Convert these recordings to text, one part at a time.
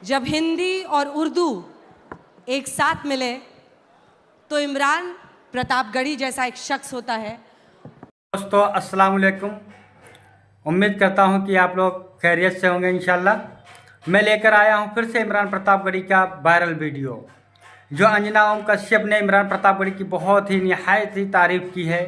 जब हिंदी और उर्दू एक साथ मिले तो इमरान प्रतापगढ़ी जैसा एक शख्स होता है। दोस्तों अस्सलाम वालेकुम। उम्मीद करता हूं कि आप लोग खैरियत से होंगे इंशाल्लाह। मैं लेकर आया हूं फिर से इमरान प्रतापगढ़ी का वायरल वीडियो, जो अंजना ओम कश्यप ने इमरान प्रतापगढ़ी की बहुत ही निहायत ही तारीफ़ की है,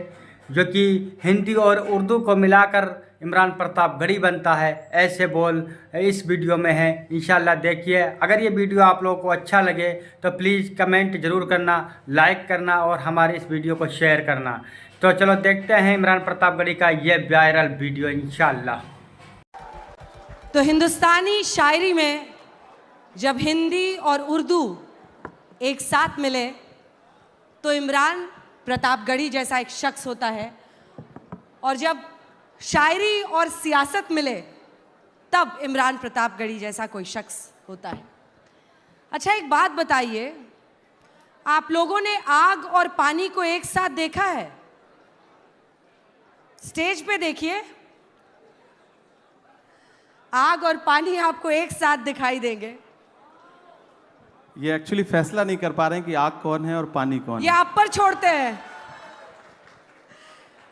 जो कि हिंदी और उर्दू को मिलाकर इमरान प्रतापगढ़ी बनता है। ऐसे बोल इस वीडियो में है। इंशाल्लाह देखिए। अगर ये वीडियो आप लोगों को अच्छा लगे तो प्लीज़ कमेंट ज़रूर करना, लाइक करना और हमारे इस वीडियो को शेयर करना। तो चलो देखते हैं इमरान प्रतापगढ़ी का ये वायरल वीडियो इंशाल्लाह। तो हिंदुस्तानी शायरी में जब हिंदी और उर्दू एक साथ मिले तो इमरान प्रतापगढ़ी जैसा एक शख्स होता है, और जब शायरी और सियासत मिले तब इमरान प्रतापगढ़ी जैसा कोई शख्स होता है। अच्छा, एक बात बताइए, आप लोगों ने आग और पानी को एक साथ देखा है? स्टेज पे देखिए, आग और पानी आपको एक साथ दिखाई देंगे। ये एक्चुअली फैसला नहीं कर पा रहे हैं कि आग कौन है और पानी कौन ये है। आप पर छोड़ते हैं।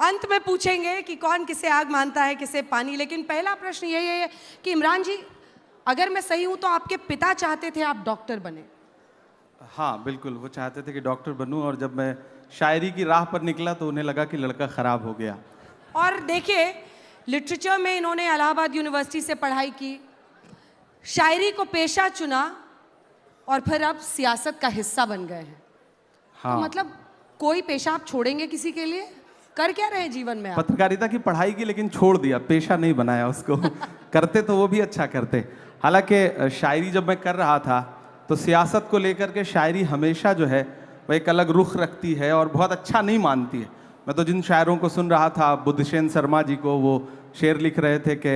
अंत में पूछेंगे कि कौन किसे आग मानता है, किसे पानी। लेकिन पहला प्रश्न यही है कि इमरान जी, अगर मैं सही हूं तो आपके पिता चाहते थे आप डॉक्टर बने। हाँ बिल्कुल, वो चाहते थे कि डॉक्टर बनूं, और जब मैं शायरी की राह पर निकला तो उन्हें लगा कि लड़का खराब हो गया। और देखिए, लिटरेचर में इन्होंने इलाहाबाद यूनिवर्सिटी से पढ़ाई की, शायरी को पेशा चुना और फिर अब सियासत का हिस्सा बन गए हैं। हाँ, तो मतलब कोई पेशा आप छोड़ेंगे किसी के लिए? कर क्या रहे जीवन में आप? पत्रकारिता की पढ़ाई की, लेकिन छोड़ दिया, पेशा नहीं बनाया उसको। करते तो वो भी अच्छा करते। हालांकि शायरी जब मैं कर रहा था तो सियासत को लेकर के शायरी हमेशा जो है वो एक अलग रुख रखती है और बहुत अच्छा नहीं मानती है। मैं तो जिन शायरों को सुन रहा था, बुद्धसेन शर्मा जी को, वो शेर लिख रहे थे कि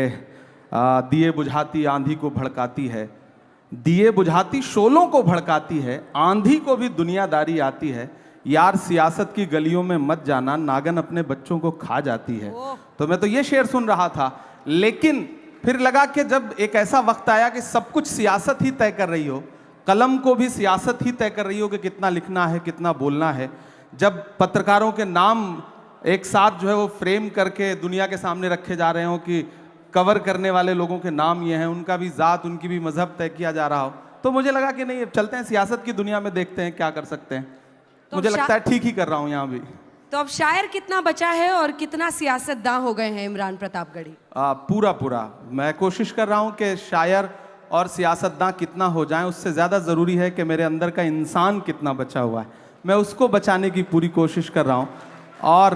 दिए बुझाती आंधी को भड़काती है, दिए बुझाती शोलों को भड़काती है, आंधी को भी दुनियादारी आती है, यार सियासत की गलियों में मत जाना, नागन अपने बच्चों को खा जाती है। तो मैं तो ये शेर सुन रहा था, लेकिन फिर लगा कि जब एक ऐसा वक्त आया कि सब कुछ सियासत ही तय कर रही हो, कलम को भी सियासत ही तय कर रही हो कि कितना लिखना है, कितना बोलना है, जब पत्रकारों के नाम एक साथ जो है वो फ्रेम करके दुनिया के सामने रखे जा रहे हो कि कवर करने वाले लोगों के नाम ये हैं, उनका भी ज़ात, उनकी भी मजहब तय किया जा रहा हो, तो मुझे लगा कि नहीं, अब चलते हैं सियासत की दुनिया में, देखते हैं क्या कर सकते हैं। तो मुझे लगता है ठीक ही कर रहा हूँ यहाँ भी। तो अब शायर कितना बचा है और कितना सियासतदां हो गए हैं इमरान प्रतापगढ़ी? पूरा पूरा मैं कोशिश कर रहा हूँ कि शायर और सियासतदां कितना हो जाएं, उससे ज़्यादा ज़रूरी है कि मेरे अंदर का इंसान कितना बचा हुआ है, मैं उसको बचाने की पूरी कोशिश कर रहा हूँ। और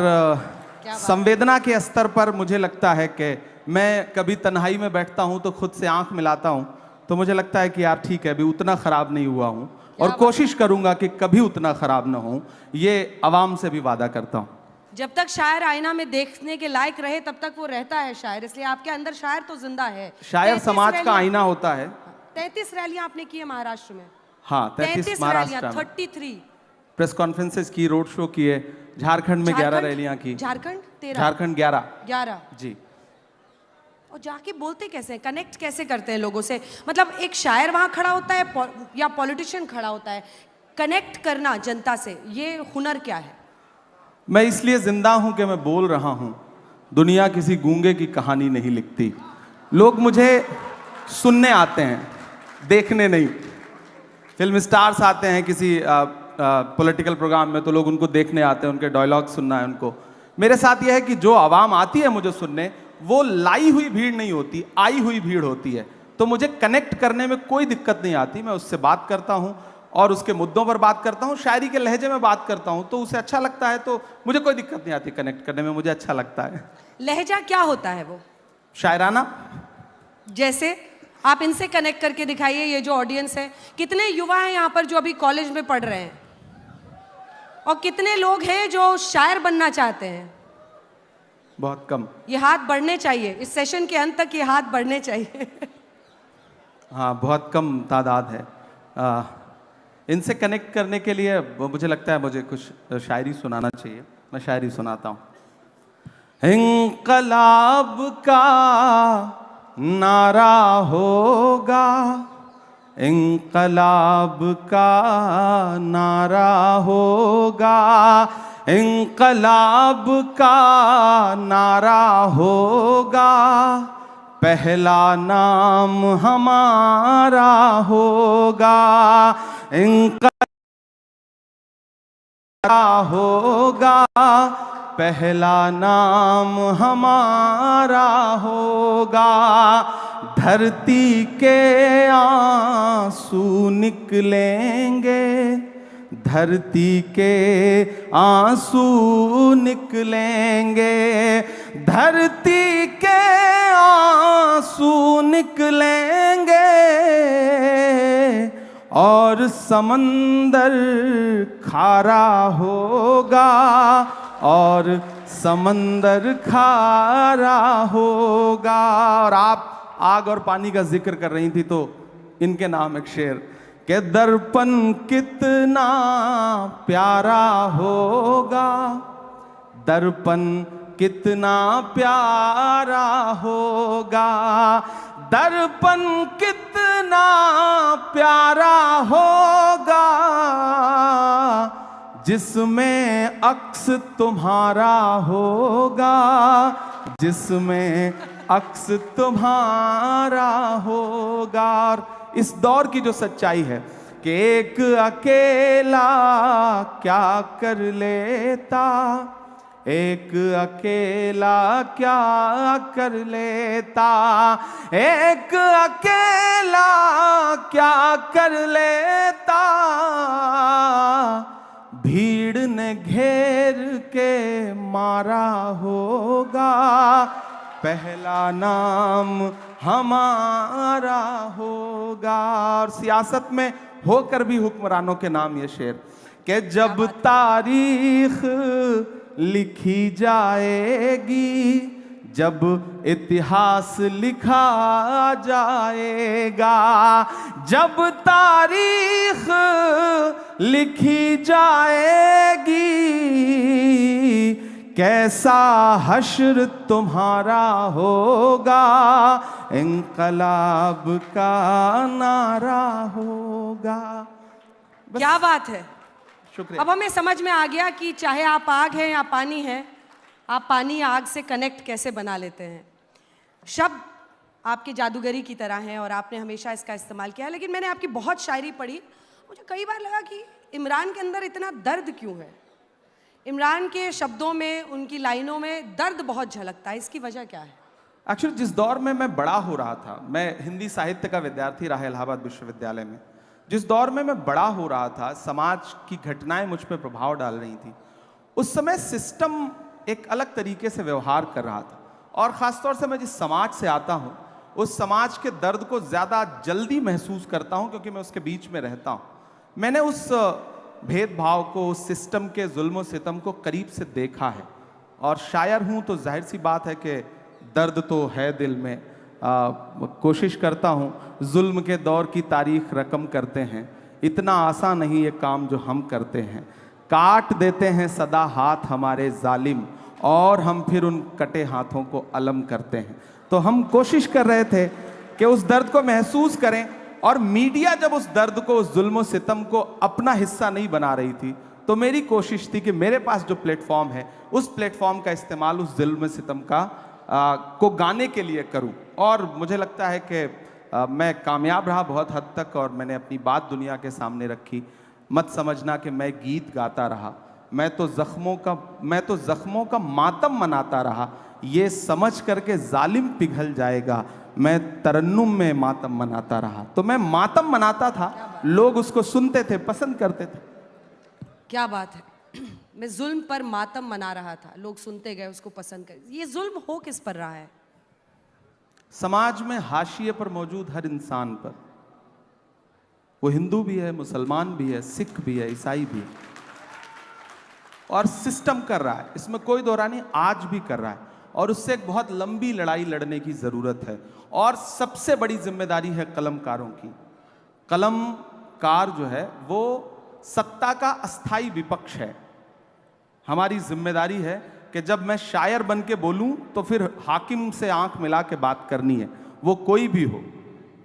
संवेदना के स्तर पर मुझे लगता है कि मैं कभी तन्हाई में बैठता हूँ तो खुद से आंख मिलाता हूँ, तो मुझे लगता है कि यार ठीक है, अभी उतना ख़राब नहीं हुआ हूँ, और कोशिश करूँगा कि कभी उतना ख़राब ना हो, ये आवाम से भी वादा करता हूँ। जब तक शायर आईना में देखने के लायक रहे तब तक वो रहता है शायर, इसलिए आपके अंदर शायर तो जिंदा है। शायर समाज का आईना होता है। 33 रैलियां आपने की है महाराष्ट्र में। हाँ, 33 महाराष्ट्र में 33 प्रेस कॉन्फ्रेंसेस की, रोड शो किए, झारखंड में 11 रैलियां की। झारखंड 11 जी। और जाके बोलते कैसे हैं, कनेक्ट कैसे करते हैं लोगों से? मतलब एक शायर वहां खड़ा होता है या पॉलिटिशियन खड़ा होता है, कनेक्ट करना जनता से, ये हुनर क्या है? मैं इसलिए जिंदा हूं कि मैं बोल रहा हूं, दुनिया किसी गूंगे की कहानी नहीं लिखती। लोग मुझे सुनने आते हैं, देखने नहीं। फिल्म स्टार्स आते हैं किसी पॉलिटिकल प्रोग्राम में तो लोग उनको देखने आते हैं, उनके डायलॉग सुनना है उनको। मेरे साथ यह है कि जो आवाम आती है मुझे सुनने, वो लाई हुई भीड़ नहीं होती, आई हुई भीड़ होती है। तो मुझे कनेक्ट करने में कोई दिक्कत नहीं आती, मैं उससे बात करता हूँ और उसके मुद्दों पर बात करता हूँ, शायरी के लहजे में बात करता हूँ, तो उसे अच्छा लगता है, तो मुझे कोई दिक्कत नहीं आती कनेक्ट करने में, मुझे अच्छा लगता है। लहजा क्या होता है वो? शायराना। जैसे आप इनसे कनेक्ट करके दिखाइए, ये जो ऑडियंस है, कितने युवा हैं यहाँ पर जो अभी कॉलेज में पढ़ रहे हैं, और कितने लोग हैं जो शायर बनना चाहते हैं? बहुत कम। ये हाथ बढ़ने चाहिए, इस सेशन के अंत तक ये हाथ बढ़ने चाहिए। हाँ, बहुत कम तादाद है। इनसे कनेक्ट करने के लिए मुझे लगता है मुझे कुछ शायरी सुनाना चाहिए। मैं शायरी सुनाता हूँ। इंकलाब का नारा होगा, इंकलाब का नारा होगा, इंकलाब का नारा होगा, पहला नाम हमारा होगा, इंकलाब होगा, पहला नाम हमारा होगा, धरती के आंसू निकलेंगे, धरती के आंसू निकलेंगे, धरती के आंसू निकलेंगे, और समंदर खारा होगा, और समंदर खारा होगा। और आप आग और पानी का जिक्र कर रही थी तो इनके नाम एक शेर के दर्पण कितना प्यारा होगा, दर्पण कितना प्यारा होगा, दर्पण कितना प्यारा होगा, जिसमें अक्स तुम्हारा होगा, जिसमें अक्स तुम्हारा होगा। और इस दौर की जो सच्चाई है कि एक अकेला क्या कर लेता, एक अकेला क्या कर लेता, एक अकेला क्या कर लेता, भीड़ ने घेर के मारा होगा, पहला नाम हमारा होगा। और सियासत में होकर भी हुक्मरानों के नाम ये शेर कि जब तारीख लिखी जाएगी, जब इतिहास लिखा जाएगा, जब तारीख लिखी जाएगी, कैसा हश्र तुम्हारा होगा, इंकलाब का नारा होगा। क्या बात है। शुक्रिया। अब हमें समझ में आ गया कि चाहे आप आग हैं या पानी हैं, आप पानी या आग से कनेक्ट कैसे बना लेते हैं। शब्द आपकी जादूगरी की तरह हैं और आपने हमेशा इसका इस्तेमाल किया है। लेकिन मैंने आपकी बहुत शायरी पढ़ी, मुझे कई बार लगा कि इमरान के अंदर इतना दर्द क्यों है। इमरान के शब्दों में, उनकी लाइनों में दर्द बहुत झलकता है, इसकी वजह क्या है? एक्चुअली जिस दौर में मैं बड़ा हो रहा था, मैं हिंदी साहित्य का विद्यार्थी रहा इलाहाबाद विश्वविद्यालय में, जिस दौर में मैं बड़ा हो रहा था, समाज की घटनाएं मुझ पर प्रभाव डाल रही थी, उस समय सिस्टम एक अलग तरीके से व्यवहार कर रहा था। और ख़ासतौर से मैं जिस समाज से आता हूँ, उस समाज के दर्द को ज़्यादा जल्दी महसूस करता हूँ क्योंकि मैं उसके बीच में रहता हूँ। मैंने उस भेदभाव को, उस सिस्टम के जुल्म सितम को करीब से देखा है। और शायर हूँ तो जाहिर सी बात है कि दर्द तो है दिल में। कोशिश करता हूँ, जुल्म के दौर की तारीख रकम करते हैं, इतना आसान नहीं ये काम जो हम करते हैं, काट देते हैं सदा हाथ हमारे जालिम, और हम फिर उन कटे हाथों को अलम करते हैं। तो हम कोशिश कर रहे थे कि उस दर्द को महसूस करें, और मीडिया जब उस दर्द को, उस जुल्म सितम को अपना हिस्सा नहीं बना रही थी, तो मेरी कोशिश थी कि मेरे पास जो प्लेटफॉर्म है, उस प्लेटफॉर्म का इस्तेमाल उस जुल्म सितम का को गाने के लिए करूं। और मुझे लगता है कि मैं कामयाब रहा बहुत हद तक, और मैंने अपनी बात दुनिया के सामने रखी। मत समझना कि मैं गीत गाता रहा, मैं तो जख्मों का मातम मनाता रहा, ये समझ करके जालिम पिघल जाएगा, मैं तरन्नुम में मातम मनाता रहा। तो मैं मातम मनाता था, लोग उसको सुनते थे, पसंद करते थे। क्या बात है। मैं जुल्म पर मातम मना रहा था, लोग सुनते गए, उसको पसंद कर। ये जुल्म हो किस पर रहा है? समाज में हाशिए पर मौजूद हर इंसान पर, वो हिंदू भी है, मुसलमान भी है, सिख भी है, ईसाई भी है, और सिस्टम कर रहा है, इसमें कोई दो राय नहीं, आज भी कर रहा है। और उससे एक बहुत लंबी लड़ाई लड़ने की ज़रूरत है। और सबसे बड़ी जिम्मेदारी है कलमकारों की। कलमकार जो है वो सत्ता का अस्थाई विपक्ष है। हमारी जिम्मेदारी है कि जब मैं शायर बन के बोलूं तो फिर हाकिम से आंख मिला के बात करनी है, वो कोई भी हो।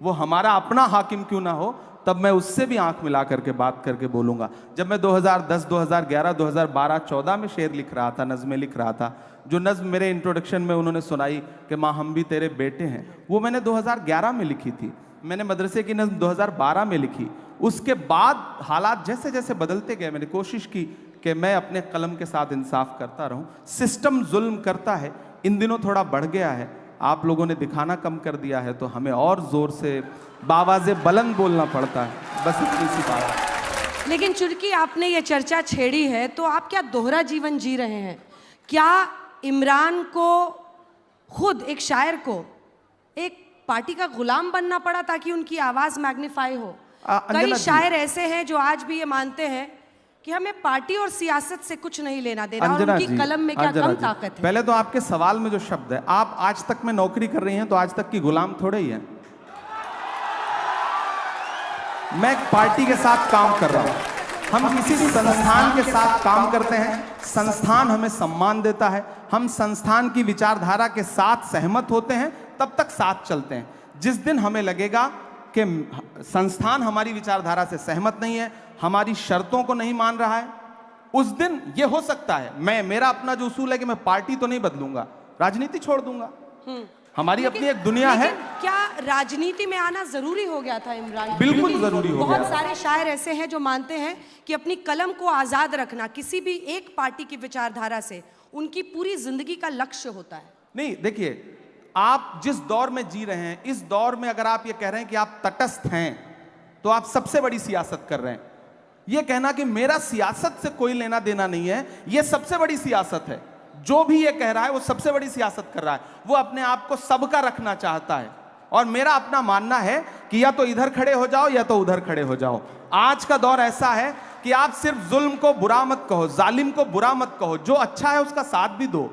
वो हमारा अपना हाकिम क्यों ना हो, तब मैं उससे भी आंख मिला करके बात करके बोलूंगा। जब मैं 2010, 2011, 2012, 14 में शेर लिख रहा था, नज़में लिख रहा था, जो नज़्म मेरे इंट्रोडक्शन में उन्होंने सुनाई कि माँ हम भी तेरे बेटे हैं, वो मैंने 2011 में लिखी थी। मैंने मदरसे की नज़्म 2012 में लिखी। उसके बाद हालात जैसे जैसे बदलते गए, मैंने कोशिश की कि मैं अपने कलम के साथ इंसाफ करता रहूं। सिस्टम जुल्म करता है, इन दिनों थोड़ा बढ़ गया है, आप लोगों ने दिखाना कम कर दिया है, तो हमें और जोर से बावाज़े बुलंद बोलना पड़ता है। बस इतनी सी बात है। लेकिन चूंकि आपने ये चर्चा छेड़ी है, तो आप क्या दोहरा जीवन जी रहे हैं? क्या इमरान को, खुद एक शायर को, एक पार्टी का गुलाम बनना पड़ा ताकि उनकी आवाज मैग्नीफाई हो? कई शायर ऐसे हैं जो आज भी ये मानते हैं कि हमें पार्टी और सियासत से कुछ नहीं लेना देना, और उनकी कलम में क्या कम ताकत है। पहले तो आपके सवाल में जो शब्द है, आप आज तक में नौकरी कर रही हैं, तो आज तक की गुलाम थोड़े ही है। मैं एक पार्टी के साथ काम कर रहा हूं, हम किसी संस्थान के साथ काम करते हैं, संस्थान हमें सम्मान देता है, हम संस्थान की विचारधारा के साथ सहमत होते हैं, तब तक साथ चलते हैं। जिस दिन हमें लगेगा कि संस्थान हमारी विचारधारा से सहमत नहीं है, हमारी शर्तों को नहीं मान रहा है, उस दिन यह हो सकता है मेरा अपना जो उसूल है कि मैं पार्टी तो नहीं बदलूंगा, राजनीति छोड़ दूंगा। हमारी अपनी एक दुनिया है। क्या राजनीति में आना जरूरी हो गया था इमरान? बिल्कुल जरूरी हो गया। बहुत सारे शायर ऐसे हैं जो मानते हैं कि अपनी कलम को आजाद रखना किसी भी एक पार्टी की विचारधारा से उनकी पूरी जिंदगी का लक्ष्य होता है। नहीं, देखिए, आप जिस दौर में जी रहे हैं, इस दौर में अगर आप ये कह रहे हैं कि आप तटस्थ हैं, तो आप सबसे बड़ी सियासत कर रहे हैं। यह कहना कि मेरा सियासत से कोई लेना देना नहीं है, यह सबसे बड़ी सियासत है। जो भी ये कह रहा है वो सबसे बड़ी सियासत कर रहा है। वो अपने आप को सबका रखना चाहता है, और मेरा अपना मानना है कि या तो इधर खड़े हो जाओ या तो उधर खड़े हो जाओ। आज का दौर ऐसा है कि आप सिर्फ जुल्म को बुरा मत कहो, जालिम को बुरा मत कहो, जो अच्छा है उसका साथ भी दो।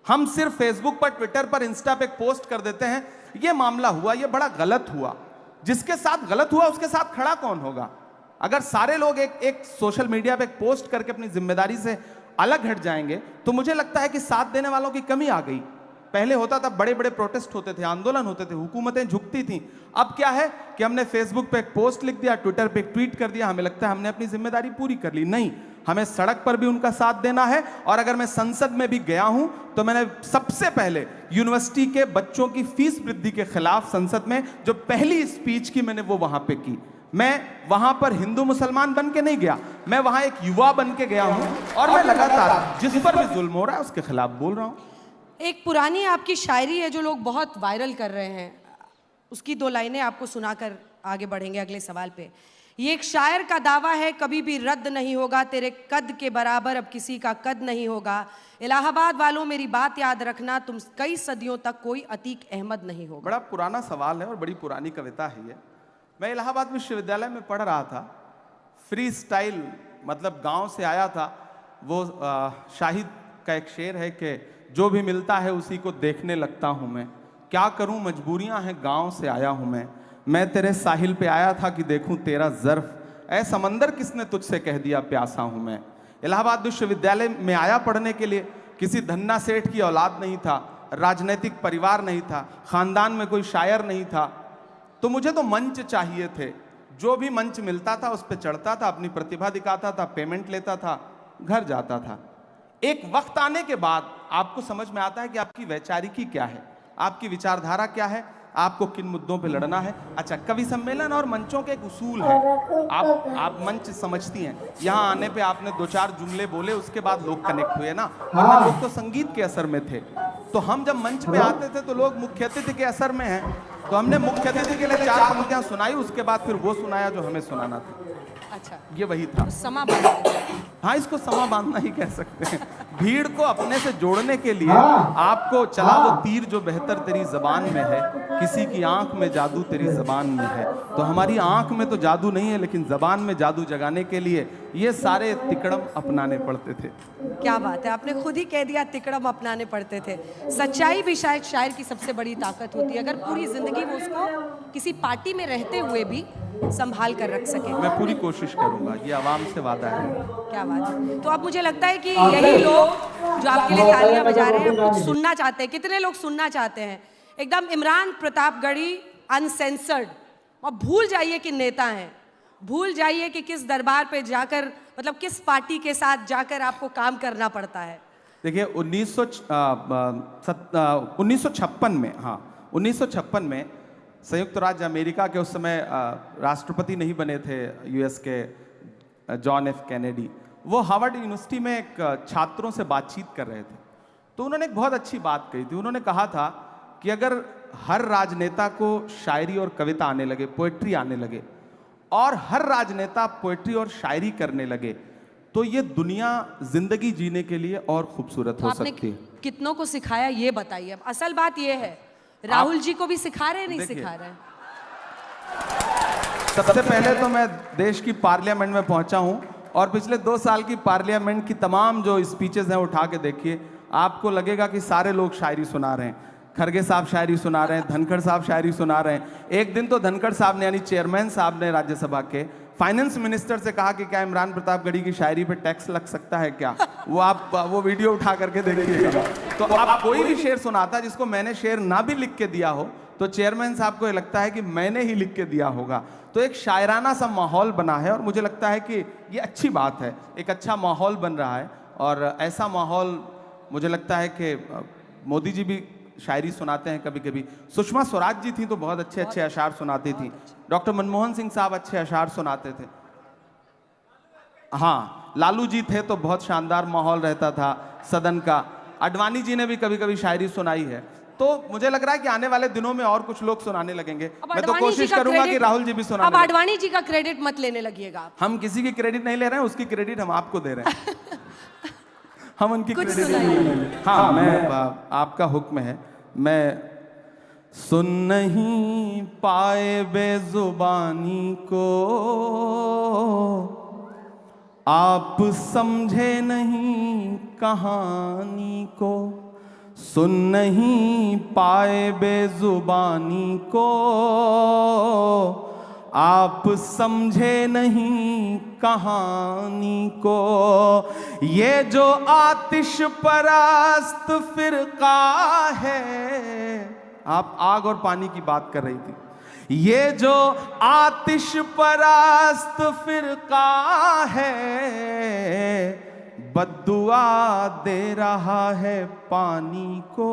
हम सिर्फ फेसबुक पर, ट्विटर पर, इंस्टा पे पोस्ट कर देते हैं, ये मामला हुआ, ये बड़ा गलत हुआ। जिसके साथ गलत हुआ उसके साथ खड़ा कौन होगा? अगर सारे लोग एक सोशल मीडिया पे पोस्ट करके अपनी जिम्मेदारी से अलग हट जाएंगे, तो मुझे लगता है कि साथ देने वालों की कमी आ गई। पहले होता था, बड़े बड़े प्रोटेस्ट होते थे, आंदोलन होते थे, हुकूमतें झुकती थीं। अब क्या है कि हमने फेसबुक पे एक पोस्ट लिख दिया, ट्विटर पे एक ट्वीट कर दिया, हमें लगता है हमने अपनी जिम्मेदारी पूरी कर ली। नहीं, हमें सड़क पर भी उनका साथ देना है। और अगर मैं संसद में भी गया हूं, तो मैंने सबसे पहले यूनिवर्सिटी के बच्चों की फीस वृद्धि के खिलाफ संसद में जो पहली स्पीच की, मैंने वो वहां पे की। मैं वहां पर हिंदू मुसलमान बन के नहीं गया, मैं वहां एक युवा बन के गया हूं, और मैं लगातार जिस पर भी जुल्म हो रहा है उसके खिलाफ बोल रहा हूं। एक पुरानी आपकी शायरी है जो लोग बहुत वायरल कर रहे हैं, उसकी 2 लाइनें आपको सुनाकर आगे बढ़ेंगे अगले सवाल पे। ये एक शायर का दावा है, कभी भी रद्द नहीं होगा, तेरे कद के बराबर अब किसी का कद नहीं होगा। इलाहाबाद वालों मेरी बात याद रखना, तुम कई सदियों तक कोई अतीक अहमद नहीं होगा। बड़ा पुराना सवाल है और बड़ी पुरानी कविता है ये। मैं इलाहाबाद विश्वविद्यालय में पढ़ रहा था, फ्री स्टाइल, मतलब गांव से आया था। वो शाहिद का एक शेर है कि जो भी मिलता है उसी को देखने लगता हूं मैं, क्या करूं मजबूरियां हैं, गांव से आया हूं मैं तेरे साहिल पे आया था कि देखूं तेरा ज़र्फ, ऐ समंदर किसने तुझसे कह दिया प्यासा हूं मैं। इलाहाबाद विश्वविद्यालय में आया पढ़ने के लिए, किसी धन्ना सेठ की औलाद नहीं था, राजनीतिक परिवार नहीं था, खानदान में कोई शायर नहीं था, तो मुझे तो मंच चाहिए थे। जो भी मंच मिलता था उस पर चढ़ता था, अपनी प्रतिभा दिखाता था, पेमेंट लेता था, घर जाता था। एक वक्त आने के बाद आपको समझ में आता है कि आपकी वैचारिकी क्या है, आपकी विचारधारा क्या है, आपको किन मुद्दों पे लड़ना है। अच्छा, कवि सम्मेलन और मंचों के एक उसूल है, आप मंच समझती हैं, यहाँ आने पे आपने 2-4 जुमले बोले, उसके बाद लोग कनेक्ट हुए ना, वरना लोग तो संगीत के असर में थे। तो हम जब मंच पे आते थे तो लोग मुख्य अतिथि के असर में हैं, तो हमने मुख्य अतिथि के लिए 4 पंक्तियां सुनाई, उसके बाद फिर वो सुनाया जो हमें सुनाना था। अच्छा, ये वही था। तो समा बांधना। हाँ, इसको समा बांधना ही कह सकते हैं। भीड़ को अपने से जोड़ने के लिए आपको चला वो तीर जो बेहतर तेरी जबान में है, किसी की आंख में जादू तेरी जबान में है। तो हमारी आंख में तो जादू नहीं है, लेकिन जबान में जादू जगाने के लिए ये सारे तिकड़म अपनाने पड़ते थे। क्या बात है, आपने खुद ही कह दिया, तिकड़म अपनाने पड़ते थे। सच्चाई भी शायद शायर की सबसे बड़ी ताकत होती है, अगर पूरी जिंदगी वो उसको किसी पार्टी में रहते हुए भी संभाल कर रख सके। मैं पूरी कोशिश करूंगा, ये आवाम से वादा है। क्या बात है। तो अब मुझे लगता है कि यही लोग जो आपके लिए तालियां बजा रहे हैं कुछ सुनना चाहते हैं। कितने लोग सुनना चाहते हैं? एकदम इमरान प्रतापगढ़ी अनसेंसर्ड, और भूल जाइए कि नेता हैं, भूल जाइए कि किस दरबार पे जाकर, मतलब किस पार्टी के साथ जाकर आपको काम करना पड़ता है। देखिए 1956 में, हाँ 1956 में संयुक्त राज्य अमेरिका के उस समय राष्ट्रपति नहीं बने थे यूएस के जॉन एफ कैनेडी। वो हार्वर्ड यूनिवर्सिटी में एक छात्रों से बातचीत कर रहे थे, तो उन्होंने एक बहुत अच्छी बात कही थी। उन्होंने कहा था कि अगर हर राजनेता को शायरी और कविता आने लगे, पोएट्री आने लगे, और हर राजनेता पोएट्री और शायरी करने लगे, तो ये दुनिया जिंदगी जीने के लिए और खूबसूरत तो हो आपने सकती है। कितनों को सिखाया ये बताइए। अब असल बात ये है, राहुल जी को भी सिखा रहे हैं, नहीं देखिए, सिखा रहे हैं? सबसे पहले तो मैं देश की पार्लियामेंट में पहुंचा हूं, और पिछले 2 साल की पार्लियामेंट की तमाम जो स्पीचेस हैं उठा के देखिए, आपको लगेगा कि सारे लोग शायरी सुना रहे हैं। खरगे साहब शायरी सुना रहे हैं, धनखड़ साहब शायरी सुना रहे हैं। एक दिन तो धनखड़ साहब ने, यानी चेयरमैन साहब ने राज्यसभा के, फाइनेंस मिनिस्टर से कहा कि क्या इमरान प्रतापगढ़ी की शायरी पे टैक्स लग सकता है क्या? वो आप वो वीडियो उठा करके देखिएगा। तो आप कोई भी शेर सुनाता जिसको मैंने शेर ना भी लिख के दिया हो, तो चेयरमैन साहब को ये लगता है कि मैंने ही लिख के दिया होगा। तो एक शायराना सा माहौल बना है, और मुझे लगता है कि ये अच्छी बात है, एक अच्छा माहौल बन रहा है। और ऐसा माहौल मुझे लगता है कि मोदी जी भी शायरी सुनाते हैं कभी कभी। सुषमा स्वराज जी थी तो बहुत अच्छे अच्छे अशार सुनाती थी। डॉक्टर मनमोहन सिंह साहब अच्छे अशार सुनाते थे। हाँ, लालू जी थे तो बहुत शानदार माहौल रहता था सदन का। आडवाणी जी ने भी कभी कभी शायरी सुनाई है। तो मुझे लग रहा है कि आने वाले दिनों में और कुछ लोग सुनाने लगेंगे। मैं तो कोशिश करूंगा कि राहुल जी भी सुनाने। अब आडवाणी जी का क्रेडिट मत लेने लगिएगा आप। हम किसी की क्रेडिट नहीं ले रहे हैं, उसकी क्रेडिट हम आपको दे रहे हैं। हम उनकी कुछ क्रेडिट सुनाइए। नहीं लेंगे। हाँ, मैं आपका हुक्म है। मैं सुन नहीं पाए बेजुबानी को, आप समझे नहीं कहानी को। सुन नहीं पाए बेजुबानी को, आप समझे नहीं कहानी को। ये जो आतिश परस्त फिरका है, आप आग और पानी की बात कर रही थी। ये जो आतिश परस्त फिरका है, बद्दुआ दे रहा है पानी को।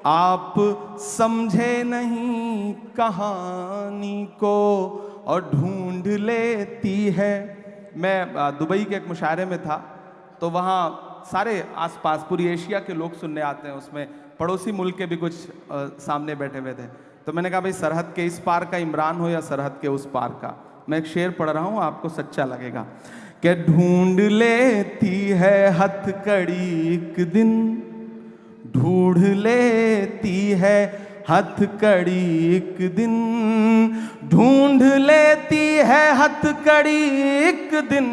आप समझे नहीं कहानी को, और ढूंढ लेती है। मैं दुबई के एक मुशायरे में था, तो वहाँ सारे आसपास पूरी एशिया के लोग सुनने आते हैं। उसमें पड़ोसी मुल्क के भी कुछ सामने बैठे हुए थे। तो मैंने कहा भाई, सरहद के इस पार का इमरान हो या सरहद के उस पार का। मैं एक शेर पढ़ रहा हूँ, आपको सच्चा लगेगा। कि ढूंढ लेती है हथकड़ी एक दिन, ढूंढ लेती है हथकड़ी एक दिन, ढूंढ लेती है हथकड़ी एक दिन।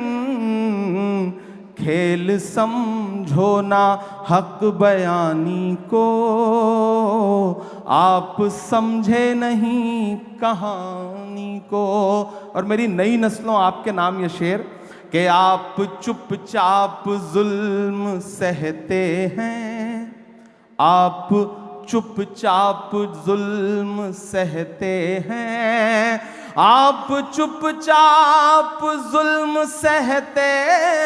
खेल समझो ना हक बयानी को, आप समझे नहीं कहानी को। और मेरी नई नस्लों, आपके नाम ये शेर कि आप चुपचाप जुल्म सहते हैं, आप चुपचाप जुल्म सहते हैं, आप चुपचाप जुल्म सहते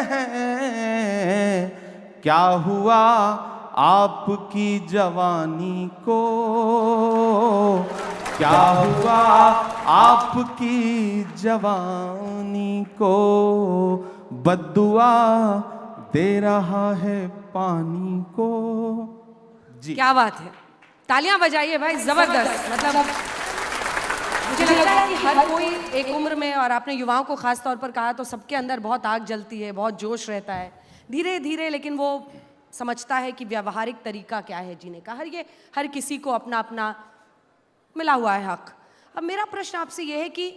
हैं। क्या हुआ आपकी जवानी को, क्या हुआ आपकी जवानी को। बद्दुआ दे रहा है पानी को। जी, क्या बात है, तालियां बजाइए भाई, जबरदस्त। मतलब मुझे लगता है कि हर कोई एक उम्र में, और आपने युवाओं को खास तौर पर कहा, तो सबके अंदर बहुत आग जलती है, बहुत जोश रहता है। धीरे धीरे लेकिन वो समझता है कि व्यावहारिक तरीका क्या है जीने का। हर किसी को अपना अपना मिला हुआ है हक। अब मेरा प्रश्न आपसे ये है कि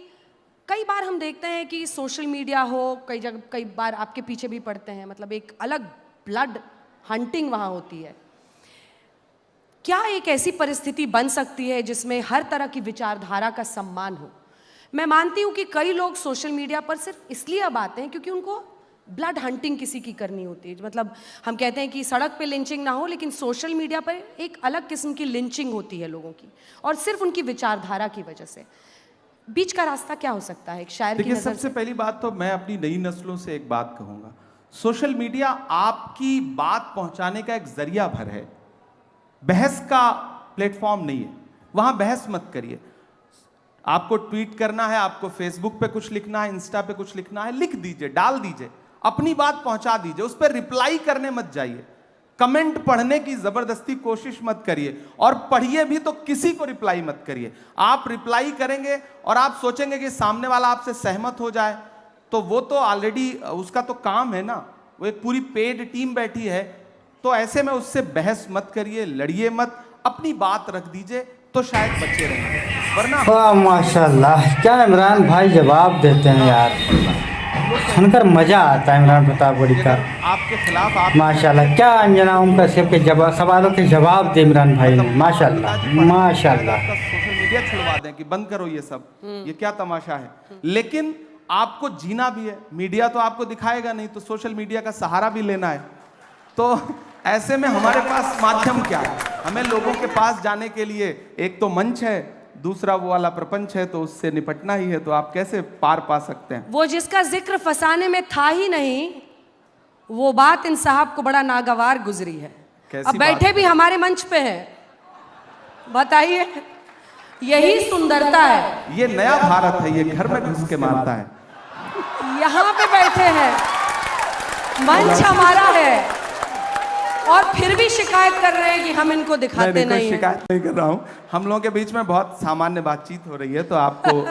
कई बार हम देखते हैं कि सोशल मीडिया हो, कई बार आपके पीछे भी पड़ते हैं, मतलब एक अलग ब्लड हंटिंग वहाँ होती है। क्या एक ऐसी परिस्थिति बन सकती है जिसमें हर तरह की विचारधारा का सम्मान हो? मैं मानती हूँ कि कई लोग सोशल मीडिया पर सिर्फ इसलिए अब आते हैं क्योंकि उनको ब्लड हंटिंग किसी की करनी होती है, मतलब हम कहते हैं कि सड़क पे लिंचिंग ना हो, लेकिन सोशल मीडिया पर एक अलग किस्म की लिंचिंग होती है लोगों की, और सिर्फ उनकी विचारधारा की वजह से। बीच का रास्ता क्या हो सकता है एक शायर की देखिए, नजर सबसे से? पहली बात तो मैं अपनी नई नस्लों से एक बात कहूंगा, सोशल मीडिया आपकी बात पहुंचाने का एक जरिया भर है, बहस का प्लेटफॉर्म नहीं है। वहां बहस मत करिए। आपको ट्वीट करना है, आपको फेसबुक पे कुछ लिखना है, इंस्टा पे कुछ लिखना है, लिख दीजिए, डाल दीजिए, अपनी बात पहुंचा दीजिए, उस पर रिप्लाई करने मत जाइए, कमेंट पढ़ने की जबरदस्ती कोशिश मत करिए, और पढ़िए भी तो किसी को रिप्लाई मत करिए। आप रिप्लाई करेंगे और आप सोचेंगे कि सामने वाला आपसे सहमत हो जाए, तो वो तो ऑलरेडी उसका तो काम है ना, वो एक पूरी पेड टीम बैठी है। तो ऐसे में उससे बहस मत करिए, लड़िए मत, अपनी बात रख दीजिए, तो शायद बचे रहेंगे, वरना वाह माशाल्लाह, क्या इमरान भाई जवाब देते हैं यार, सुनकर मजा आता है इमरान प्रतापगढ़ी का। आपके खिलाफ आप माशाल्लाह, क्या अंजना ओम कश्यप के जवाब, सवालों के जवाब दे इमरान भाई ने, माशाल्लाह माशाल्लाह। सोशल मीडिया छुड़वा दें कि बंद करो ये सब, ये क्या तमाशा है। लेकिन आपको जीना भी है, मीडिया तो आपको दिखाएगा नहीं, तो सोशल मीडिया का सहारा भी लेना है। तो ऐसे में हमारे पास माध्यम क्या है, हमें लोगों के पास जाने के लिए एक तो मंच है, दूसरा वो वाला प्रपंच है, तो उससे निपटना ही है। तो आप कैसे पार पा सकते हैं? वो जिसका जिक्र फसाने में था ही नहीं, वो बात इन साहब को बड़ा नागवार गुजरी है। कैसी अब बैठे बात? भी हमारे मंच पे हैं, बताइए, यही सुंदरता है। ये नया भारत है, ये घर में घुस के मारता है। यहाँ पे बैठे हैं, मंच हमारा है, और फिर भी शिकायत कर रहे हैं कि हम इनको दिखाते नहीं हैं। शिकायत नहीं कर रहा हूं, हम लोगों के बीच में बहुत सामान्य बातचीत हो रही है, तो आपको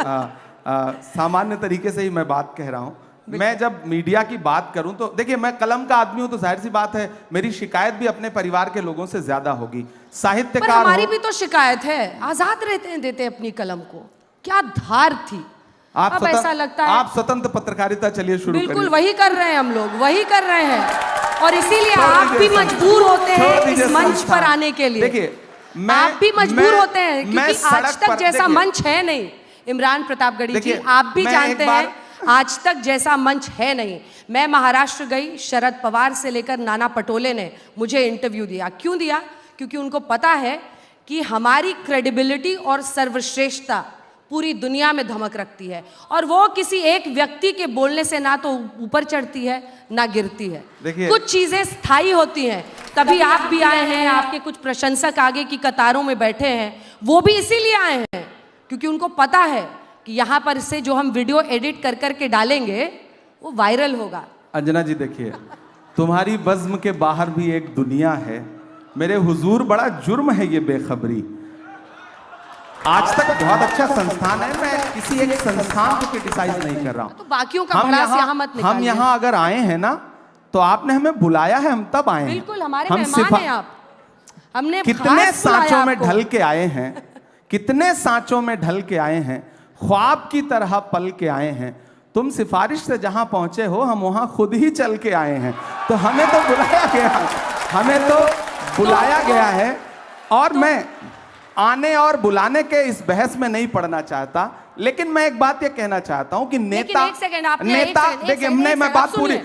सामान्य तरीके से ही मैं बात कह रहा हूं। मैं जब मीडिया की बात करूं तो देखिए, मैं कलम का आदमी हूं, तो जाहिर सी बात है मेरी शिकायत भी अपने परिवार के लोगों से ज्यादा होगी। पर साहित्यकार हमारी हो, भी तो शिकायत है, आजाद रहते हैं, देते अपनी कलम को, क्या धार थी। अब ऐसा लगता है आप स्वतंत्र पत्रकारिता चलिए शुरू बिल्कुल करिए। वही कर रहे हैं, हम लोग वही कर रहे हैं, और इसीलिए छोड़ आप भी दीजिए मजबूर होते छोड़ हैं दीजिए इस मंच संस्थान। पर आने के लिए। देखिए, आप भी मजबूर होते हैं, मैं क्योंकि आज सड़क तक पर- जैसा देखिए, मंच है नहीं। इमरान प्रतापगढ़ी जी, देखिए, आप भी मैं जानते एक बार- हैं आज तक जैसा मंच है नहीं। मैं महाराष्ट्र गई, शरद पवार से लेकर नाना पटोले ने मुझे इंटरव्यू दिया। क्यों दिया? क्योंकि उनको पता है कि हमारी क्रेडिबिलिटी और सर्वश्रेष्ठता पूरी दुनिया में धमक रखती है, और वो किसी एक व्यक्ति के बोलने से ना तो ऊपर चढ़ती है ना गिरती है। देखिए, कुछ चीजें स्थायी होती हैं। तभी आप भी आए हैं, आपके कुछ प्रशंसक आगे की कतारों में बैठे हैं, वो भी इसीलिए आए हैं क्योंकि उनको पता है कि यहाँ पर इससे जो हम वीडियो एडिट कर करके डालेंगे वो वायरल होगा। अंजना जी देखिए, तुम्हारी बज़्म के बाहर भी एक दुनिया है, मेरे हुजूर बड़ा जुर्म है ये बेखबरी। आज तक बहुत अच्छा संस्थान है, मैं किसी एक संस्थान को क्रिटिसाइज नहीं कर रहा हूं। तो बाकियों का भड़ास यहाँ मत निकालिए। हम यहाँ अगर आए हैं ना, तो आपने हमें बुलाया है, हम तब आए हैं। बिल्कुल हमारे हम मेहमान हैं आप। हमने कितने खास बुलाया सांचों में आपको। ढल के आए हैं, कितने सांचों में ढल के आए हैं, ख्वाब की तरह पल के आए हैं। तुम सिफारिश से जहां पहुंचे हो, हम वहां खुद ही चल के आए हैं। तो हमें तो बुलाया गया, हमें तो बुलाया गया है। और मैं आने और बुलाने के इस बहस में नहीं पड़ना चाहता, लेकिन मैं एक बात ये कहना चाहता हूं कि नेता, एक सेकंड, आपने नेता, देखिए मैं बात पूरी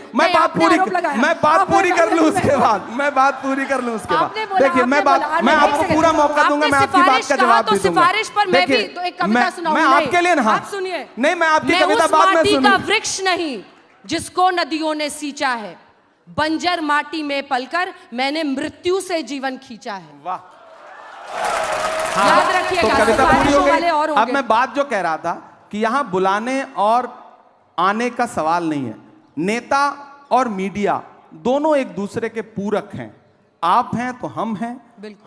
कर लूं उसके बाद, मैं बात पूरी कर लूं उसके बाद। देखिए मैं आपको पूरा मौका दूंगा, मैं आपकी बात का जवाब भी दूंगा। सिफारिश पर मैं भी तो एक कविता सुनाऊंगी। मैं आपके लिए ना, आप सुनिए, नहीं मैं आपकी मैं कविता उस बाद में माटी का सुनूंगा। वृक्ष नहीं जिसको नदियों ने सींचा है, बंजर माटी में पलकर मैंने मृत्यु से जीवन खींचा है। वाह, याद रखिएगा, तो कविता पूरी हो वाले और गई। होंगे। अब मैं बात जो कह रहा था कि यहां बुलाने और आने का सवाल नहीं है। नेता और मीडिया दोनों एक दूसरे के पूरक हैं। आप हैं तो हम हैं,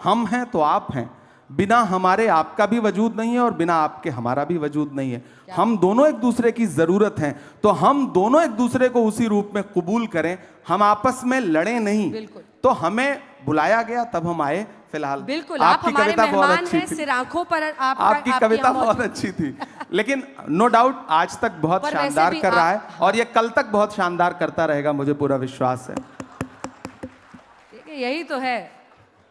हम हैं तो आप हैं। बिना हमारे आपका भी वजूद नहीं है, और बिना आपके हमारा भी वजूद नहीं है। हम दोनों एक दूसरे की जरूरत हैं, तो हम दोनों एक दूसरे को उसी रूप में कबूल करें, हम आपस में लड़े नहीं। तो हमें बुलाया गया, तब हम आए। फिलहाल बिल्कुल आप आपकी हमारे कविता बहुत मेहमान अच्छी हैं, थी, सिर आंखों पर आपकी कविता बहुत अच्छी थी। लेकिन नो डाउट आज तक बहुत पर वैसे शानदार भी कर रहा है, हाँ। और ये कल तक बहुत शानदार करता रहेगा, मुझे पूरा विश्वास है। यही तो है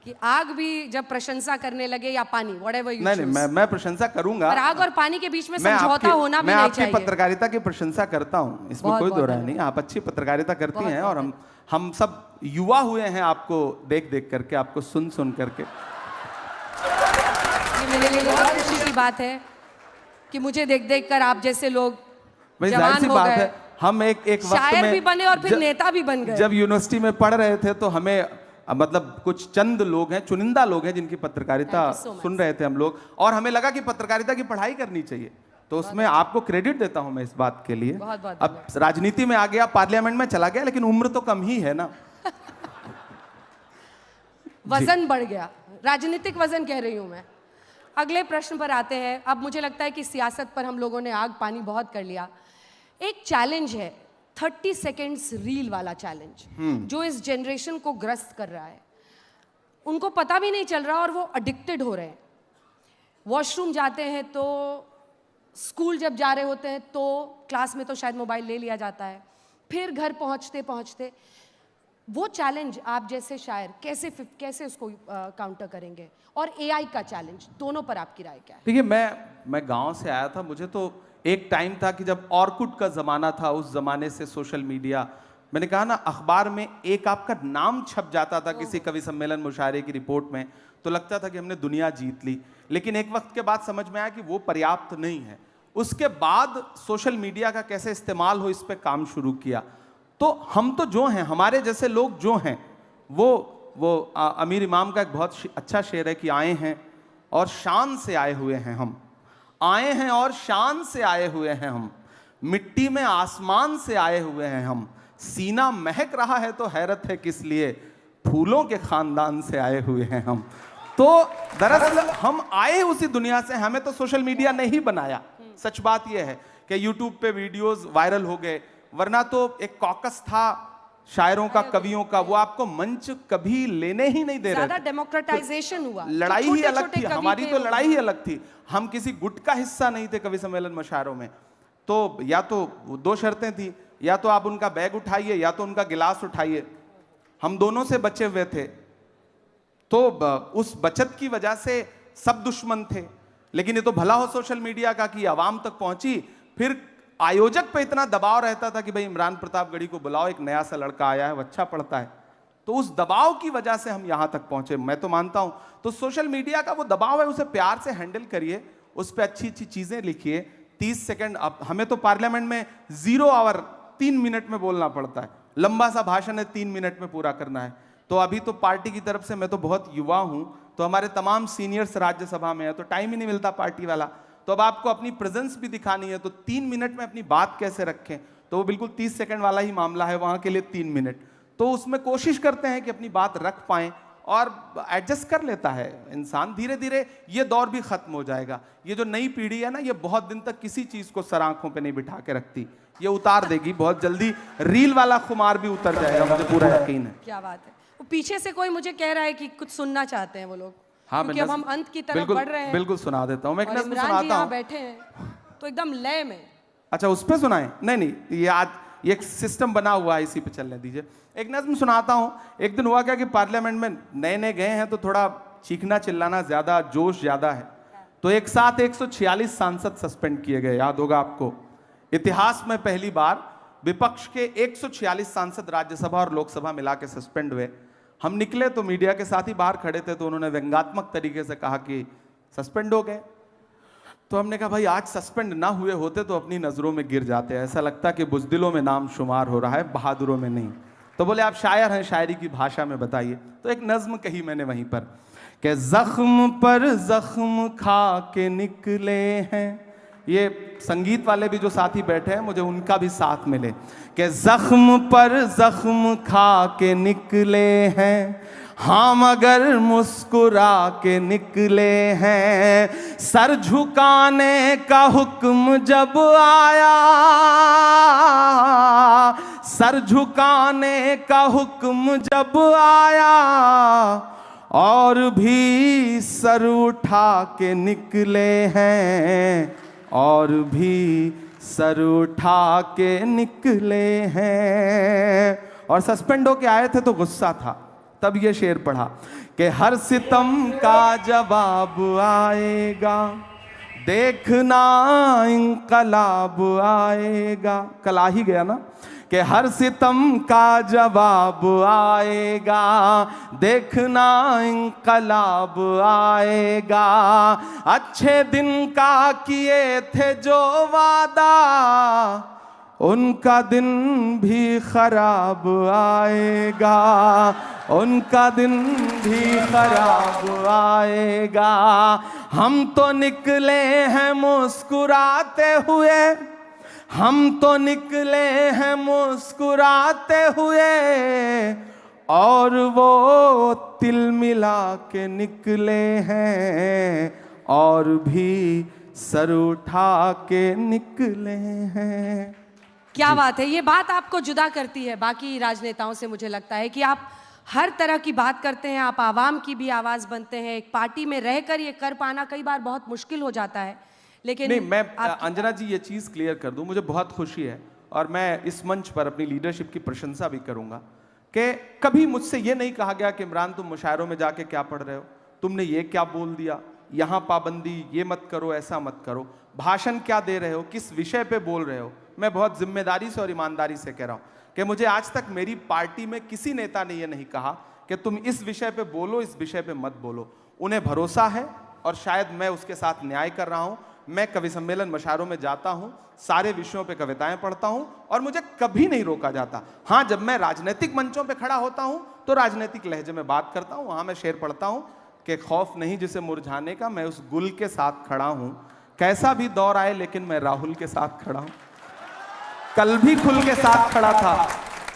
कि आग भी जब प्रशंसा करने लगे या पानी, व्हाटएवर यू नहीं नहीं, मैं प्रशंसा करूंगा। पर आग और पानी के बीच में मैं समझौता आपकी- होना भी मैं नहीं आपकी चाहिए। पत्रकारिता की प्रशंसा करता हूँ, इसमें बहुत कोई बहुत दो राय नहीं। धन्यवाद। आप अच्छी पत्रकारिता करती बहुत हैं बहुत और हम सब युवा हुए हैं आपको देख देख करके, आपको सुन सुन करके। ये मेरे लिए बहुत खुशी की बात है कि मुझे देख देख कर आप जैसे लोग भाई जाहिर जवान सी हो बात गए, है, हम एक वक्त शायर में भी बने और फिर नेता भी बन गए। जब यूनिवर्सिटी में पढ़ रहे थे तो हमें मतलब कुछ चंद लोग हैं, चुनिंदा लोग हैं जिनकी पत्रकारिता Thank you so much. सुन रहे थे हम लोग, और हमें लगा कि पत्रकारिता की पढ़ाई करनी चाहिए, तो उसमें आपको क्रेडिट देता हूं मैं इस बात के लिए। बहुत बहुत अब राजनीति में आ गया, पार्लियामेंट में चला गया, लेकिन उम्र तो कम ही है ना। वजन बढ़ गया, राजनीतिक वजन कह रही हूं मैं। अगले प्रश्न पर आते हैं। अब मुझे लगता है कि सियासत पर हम लोगों ने आग पानी बहुत कर लिया। एक चैलेंज है 30 सेकेंड्स रील वाला चैलेंज, जो इस जनरेशन को ग्रस्त कर रहा है। उनको पता भी नहीं चल रहा और वो एडिक्टेड हो रहे हैं। वॉशरूम जाते हैं तो, स्कूल जब जा रहे होते हैं तो क्लास में तो शायद मोबाइल ले लिया जाता है, फिर घर पहुंचते पहुंचते वो चैलेंज आप जैसे शायर कैसे उसको काउंटर करेंगे, और एआई का चैलेंज, दोनों पर आपकी राय क्या है? देखिए, मैं गांव से आया था, मुझे तो एक टाइम था कि जब ऑर्कुट का जमाना था, उस जमाने से सोशल मीडिया, मैंने कहा ना, अखबार में एक आपका नाम छप जाता था किसी कवि सम्मेलन मुशायरे की रिपोर्ट में, तो लगता था कि हमने दुनिया जीत ली। लेकिन एक वक्त के बाद समझ में आया कि वो पर्याप्त नहीं है। उसके बाद सोशल मीडिया का कैसे इस्तेमाल हो, इस पे काम शुरू किया। तो हम तो जो हैं, हमारे जैसे लोग जो हैं, वो अमीर इमाम का एक बहुत अच्छा शेर है कि आए हैं और शान से आए हुए हैं हम, आए हैं और शान से आए हुए हैं हम, मिट्टी में आसमान से आए हुए हैं हम, सीना महक रहा है तो हैरत है किस लिए, फूलों के खानदान से आए हुए हैं हम। तो दरअसल हम आए उसी दुनिया से, हमें तो सोशल मीडिया ने ही बनाया। सच बात यह है कि यूट्यूब पे वीडियोस वायरल हो गए, वरना तो एक कॉकस था शायरों का, कवियों का, वो आपको मंच कभी लेने ही नहीं दे रहे ज्यादा थे। डेमोक्रेटाइजेशन हुआ, लड़ाई ही अलग थी, हमारी तो लड़ाई ही अलग थी। हम किसी गुट का हिस्सा नहीं थे कवि सम्मेलन मुशायरों में। तो या तो दो शर्तें थी, या तो आप उनका बैग उठाइए या तो उनका गिलास उठाइए। हम दोनों से बचे हुए थे, तो उस बचत की वजह से सब दुश्मन थे। लेकिन ये तो भला हो सोशल मीडिया का कि आवाम तक पहुंची। फिर आयोजक पे इतना दबाव रहता था कि भाई इमरान प्रतापगढ़ी को बुलाओ, एक नया सा लड़का आया है, वो अच्छा पढ़ता है। तो उस दबाव की वजह से हम यहां तक पहुंचे, मैं तो मानता हूं। तो सोशल मीडिया का वो दबाव है, उसे प्यार से हैंडल करिए, उस पर अच्छी अच्छी चीजें लिखिए। 30 सेकंड, अब हमें तो पार्लियामेंट में 0 आवर 3 मिनट में बोलना पड़ता है, लंबा सा भाषण है 3 मिनट में पूरा करना है। तो अभी तो पार्टी की तरफ से, मैं तो बहुत युवा हूं, तो हमारे तमाम सीनियर्स राज्यसभा में है, तो टाइम ही नहीं मिलता पार्टी वाला। तो अब आपको अपनी प्रेजेंस भी दिखानी है, तो 3 मिनट में अपनी बात कैसे रखें, तो वो बिल्कुल 30 सेकंड वाला ही मामला है, वहां के लिए 3 मिनट। तो उसमें कोशिश करते हैं कि अपनी बात रख पाएं, और एडजस्ट कर लेता है इंसान धीरे धीरे। ये दौर भी खत्म हो जाएगा। ये जो नई पीढ़ी है ना, ये बहुत दिन तक किसी चीज को सर आंखों पे नहीं बिठा के रखती, ये उतार देगी बहुत जल्दी। रील वाला खुमार भी उतर जाएगा, मुझे पूरा यकीन है। क्या बात है। वो पीछे से कोई मुझे कह रहा है कि कुछ सुनना चाहते हैं वो लोग। हाँ, क्योंकि अब हम अंत की तरफ बढ़ रहे हैं। बिल्कुल सुना देता हूँ, मैं एक और नज़्म इमरान जी सुनाता यहाँ हूँ। बैठे हैं तो एकदम लय में। अच्छा, उस पे सुनाएं? नहीं, ये आज ये एक सिस्टम बना हुआ है, इसी पे चलने दीजिए। एक नज़्म सुनाता हूँ। एक दिन हुआ क्या कि पार्लियामेंट में नए नए गए हैं, तो थोड़ा चीखना चिल्लाना ज्यादा, जोश ज्यादा है। तो एक साथ 146 सांसद सस्पेंड किए गए। याद होगा आपको, इतिहास में पहली बार विपक्ष के 146 सांसद राज्यसभा और लोकसभा मिला के सस्पेंड हुए। हम निकले तो मीडिया के साथ ही बाहर खड़े थे, तो उन्होंने व्यंग्यात्मक तरीके से कहा कि सस्पेंड हो गए। तो हमने कहा भाई, आज सस्पेंड ना हुए होते तो अपनी नजरों में गिर जाते, ऐसा लगता कि बुज़दिलों में नाम शुमार हो रहा है, बहादुरों में नहीं। तो बोले आप शायर हैं, शायरी की भाषा में बताइए। तो एक नज्म कही मैंने वहीं पर कि जख्म पर जख्म खा के निकले हैं। ये संगीत वाले भी जो साथी बैठे हैं, मुझे उनका भी साथ मिले कि जख्म पर जख्म खा के निकले हैं, हाँ मगर मुस्कुरा के निकले हैं। सर झुकाने का हुक्म जब आया, सर झुकाने का हुक्म जब आया, और भी सर उठा के निकले हैं, और भी सर उठा के निकले हैं। और सस्पेंड होके आए थे तो गुस्सा था तब ये शेर पढ़ा कि हर सितम का जवाब आएगा, देखना इंकलाब आएगा। कल आ ही गया ना कि हर सितम का जवाब आएगा, देखना इंकलाब आएगा। अच्छे दिन का किए थे जो वादा, उनका दिन भी खराब आएगा, उनका दिन भी खराब आएगा। हम तो निकले हैं मुस्कुराते हुए, हम तो निकले हैं मुस्कुराते हुए, और वो तिल मिला के निकले हैं, और भी सर उठा के निकले हैं। क्या बात है। ये बात आपको जुदा करती है बाकी राजनेताओं से। मुझे लगता है कि आप हर तरह की बात करते हैं, आप आवाम की भी आवाज़ बनते हैं। एक पार्टी में रहकर ये कर पाना कई बार बहुत मुश्किल हो जाता है, लेकिन नहीं, मैं अंजना जी ये चीज़ क्लियर कर दूं, मुझे बहुत खुशी है और मैं इस मंच पर अपनी लीडरशिप की प्रशंसा भी करूंगा कि कभी मुझसे ये नहीं कहा गया कि इमरान तुम मुशायरों में जाके क्या पढ़ रहे हो, तुमने ये क्या बोल दिया, यहाँ पाबंदी, ये मत करो, ऐसा मत करो, भाषण क्या दे रहे हो, किस विषय पे बोल रहे हो। मैं बहुत जिम्मेदारी से और ईमानदारी से कह रहा हूँ कि मुझे आज तक मेरी पार्टी में किसी नेता ने यह नहीं कहा कि तुम इस विषय पे बोलो, इस विषय पे मत बोलो। उन्हें भरोसा है और शायद मैं उसके साथ न्याय कर रहा हूँ। मैं कवि सम्मेलन मुशायरों में जाता हूँ, सारे विषयों पे कविताएं पढ़ता हूँ और मुझे कभी नहीं रोका जाता। हाँ, जब मैं राजनीतिक मंचों पे खड़ा होता हूँ तो राजनीतिक लहजे में बात करता हूँ, वहाँ मैं शेर पढ़ता हूँ कि खौफ नहीं जिसे मुरझाने का, मैं उस गुल के साथ खड़ा हूँ। कैसा भी दौर आए लेकिन मैं राहुल के साथ खड़ा हूँ। कल भी खुल के साथ खड़ा था,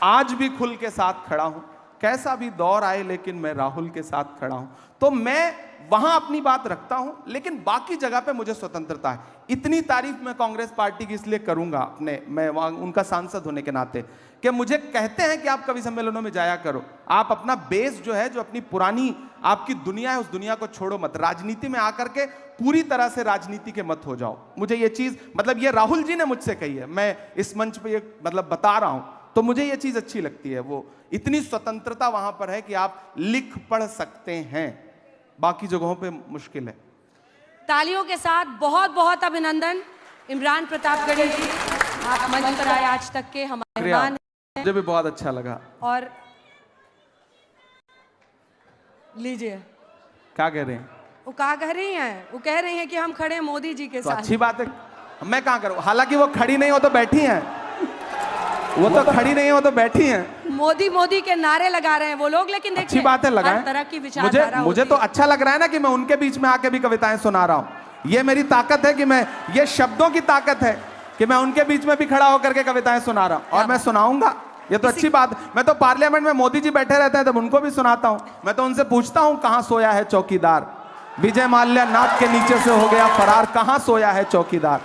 आज भी खुल के साथ खड़ा हूं। कैसा भी दौर आए लेकिन मैं राहुल के साथ खड़ा हूं। तो मैं वहां अपनी बात रखता हूं, लेकिन बाकी जगह पे मुझे स्वतंत्रता है। इतनी तारीफ मैं कांग्रेस पार्टी की इसलिए करूंगा अपने, मैं वहां उनका सांसद होने के नाते, कि मुझे कहते हैं कि आप कवि सम्मेलनों में जाया करो, आप अपना बेस जो है, जो अपनी पुरानी आपकी दुनिया है, उस दुनिया को छोड़ो मत, राजनीति में आकर के पूरी तरह से राजनीति के मत हो जाओ। मुझे ये चीज, मतलब ये राहुल जी ने मुझसे कही है, मैं इस मंच पे ये मतलब बता रहा हूं, तो मुझे ये चीज अच्छी लगती है। वो इतनी स्वतंत्रता वहां पर है कि आप लिख पढ़ सकते हैं, बाकी जगहों पे मुश्किल है। तालियों के साथ बहुत बहुत अभिनंदन इमरान प्रतापगढ़ी जी, आप मंच पर आए आज तक के हमारे मेहमान। मुझे भी बहुत अच्छा लगा। और लीजिए, क्या कह रहे हैं? वो क्या कह रही हैं? वो कह रही हैं कि हम खड़े मोदी जी के तो साथ। अच्छी बात है, मैं कहाँ करूँ, हालांकि वो खड़ी नहीं हो तो बैठी हैं, वो तो खड़ी नहीं हो तो बैठी हैं। मोदी मोदी के नारे लगा रहे हैं वो लोग, लेकिन देखिए अच्छी बात है, लगाएं। हर तरह की विचारधारा मुझे तो अच्छा लग रहा है ना कि मैं उनके बीच में आके भी कविताएं सुना रहा हूँ। ये मेरी ताकत है कि मैं, ये शब्दों की ताकत है कि मैं उनके बीच में भी खड़ा होकर के कविताएं सुना रहा हूँ और मैं सुनाऊंगा। ये तो अच्छी बात। मैं तो पार्लियामेंट में मोदी जी बैठे रहते हैं तब उनको भी सुनाता हूँ। मैं तो उनसे पूछता हूँ कहाँ सोया है चौकीदार, विजय माल्या नाक के नीचे से हो गया फरार, कहाँ सोया है चौकीदार।